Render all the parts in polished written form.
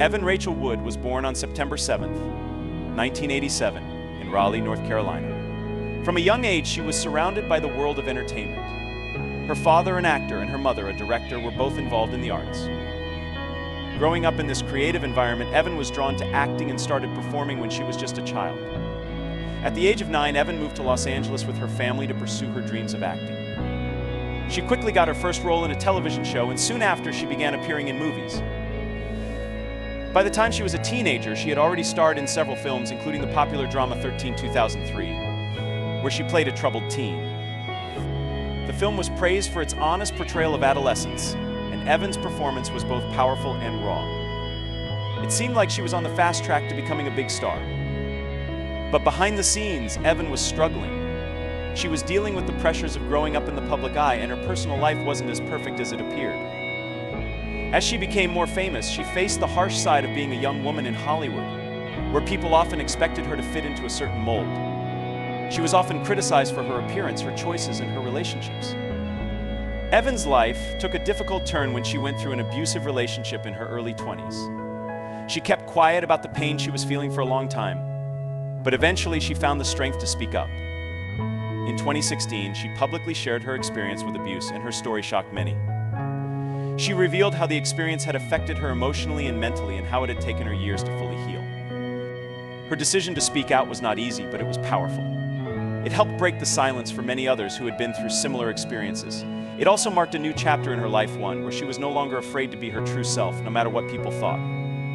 Evan Rachel Wood was born on September 7th, 1987, in Raleigh, North Carolina. From a young age, she was surrounded by the world of entertainment. Her father, an actor, and her mother, a director, were both involved in the arts. Growing up in this creative environment, Evan was drawn to acting and started performing when she was just a child. At the age of 9, Evan moved to Los Angeles with her family to pursue her dreams of acting. She quickly got her first role in a television show, and soon after, she began appearing in movies. By the time she was a teenager, she had already starred in several films, including the popular drama 13-2003, where she played a troubled teen. The film was praised for its honest portrayal of adolescence, and Evan's performance was both powerful and raw. It seemed like she was on the fast track to becoming a big star. But behind the scenes, Evan was struggling. She was dealing with the pressures of growing up in the public eye, and her personal life wasn't as perfect as it appeared. As she became more famous, she faced the harsh side of being a young woman in Hollywood, where people often expected her to fit into a certain mold. She was often criticized for her appearance, her choices, and her relationships. Evan's life took a difficult turn when she went through an abusive relationship in her early 20s. She kept quiet about the pain she was feeling for a long time, but eventually she found the strength to speak up. In 2016, she publicly shared her experience with abuse, and her story shocked many. She revealed how the experience had affected her emotionally and mentally, and how it had taken her years to fully heal. Her decision to speak out was not easy, but it was powerful. It helped break the silence for many others who had been through similar experiences. It also marked a new chapter in her life, one where she was no longer afraid to be her true self, no matter what people thought.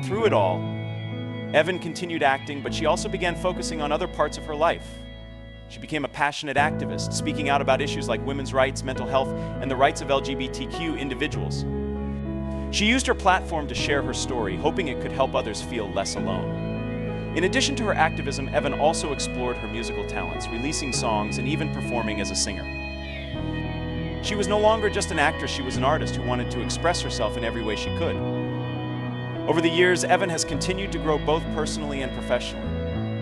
Through it all, Evan continued acting, but she also began focusing on other parts of her life. She became a passionate activist, speaking out about issues like women's rights, mental health, and the rights of LGBTQ individuals. She used her platform to share her story, hoping it could help others feel less alone. In addition to her activism, Evan also explored her musical talents, releasing songs and even performing as a singer. She was no longer just an actress, she was an artist who wanted to express herself in every way she could. Over the years, Evan has continued to grow both personally and professionally.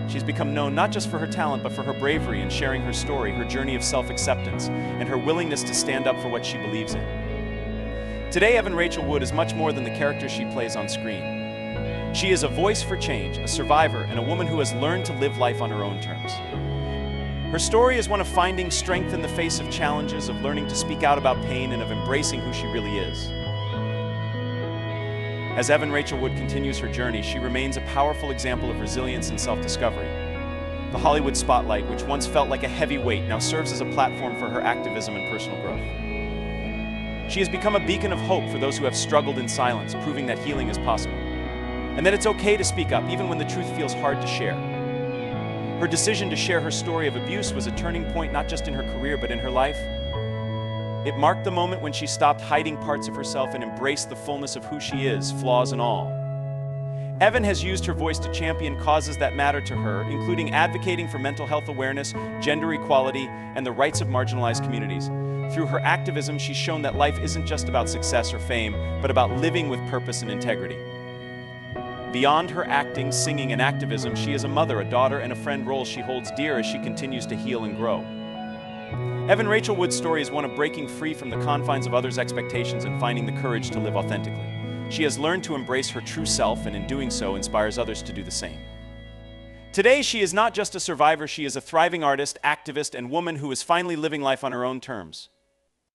She's become known not just for her talent, but for her bravery in sharing her story, her journey of self-acceptance, and her willingness to stand up for what she believes in. Today, Evan Rachel Wood is much more than the character she plays on screen. She is a voice for change, a survivor, and a woman who has learned to live life on her own terms. Her story is one of finding strength in the face of challenges, of learning to speak out about pain, and of embracing who she really is. As Evan Rachel Wood continues her journey, she remains a powerful example of resilience and self-discovery. The Hollywood spotlight, which once felt like a heavy weight, now serves as a platform for her activism and personal growth. She has become a beacon of hope for those who have struggled in silence, proving that healing is possible, and that it's okay to speak up even when the truth feels hard to share. Her decision to share her story of abuse was a turning point not just in her career but in her life. It marked the moment when she stopped hiding parts of herself and embraced the fullness of who she is, flaws and all. Evan has used her voice to champion causes that matter to her, including advocating for mental health awareness, gender equality, and the rights of marginalized communities. Through her activism, she's shown that life isn't just about success or fame, but about living with purpose and integrity. Beyond her acting, singing, and activism, she is a mother, a daughter, and a friend, roles she holds dear as she continues to heal and grow. Evan Rachel Wood's story is one of breaking free from the confines of others' expectations and finding the courage to live authentically. She has learned to embrace her true self, and in doing so, inspires others to do the same. Today, she is not just a survivor, she is a thriving artist, activist, and woman who is finally living life on her own terms.